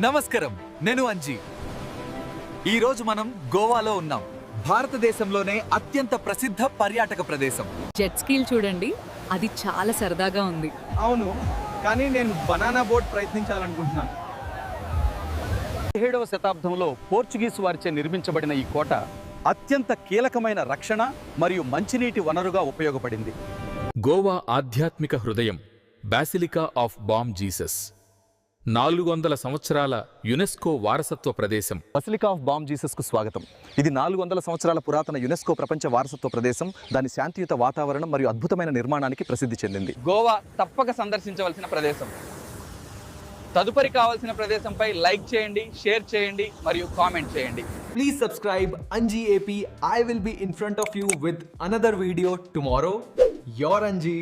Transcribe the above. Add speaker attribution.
Speaker 1: నమస్కారం, నేను అంజీ. ఈరోజు మనం గోవాలో ఉన్నాం. భారతదేశంలోనే అత్యంత ప్రసిద్ధ పర్యాటక ప్రదేశం.
Speaker 2: జెట్ స్కీల్ చూడండి, అది చాలా సరదాగా ఉంది.
Speaker 3: అవును, కానీ నేను బనానా బోట్ ప్రయత్నించాలనుకుంటున్నాను.
Speaker 4: 17వ శతాబ్దంలో పోర్చుగీసు వారిచే నిర్మించబడిన ఈ కోట అత్యంత కీలకమైన రక్షణ మరియు మంచినీటి వనరుగా ఉపయోగపడింది.
Speaker 5: గోవా ఆధ్యాత్మిక హృదయం బాసిలికా ఆఫ్ బామ్ జీసస్ 400 సంవత్సరాల యునెస్కో వారసత్వ ప్రదేశం.
Speaker 4: బసిలికా ఆఫ్ బామ్ జీసస్ కు స్వాగతం. ఇది 400 సంవత్సరాల పురాతన యునెస్కో ప్రపంచ వారసత్వ ప్రదేశం. దాని శాంతియుత వాతావరణం మరియు అద్భుతమైన నిర్మాణానికి ప్రసిద్ధి చెందింది.
Speaker 3: గోవా తప్పక సందర్శించవలసిన ప్రదేశం. తదుపరి కావాల్సిన ప్రదేశంపై లైక్ చేయండి, షేర్ చేయండి మరియు కామెంట్ చేయండి.
Speaker 6: Please subscribe Anji AP. I will be in front of you with another video tomorrow. Your Anji.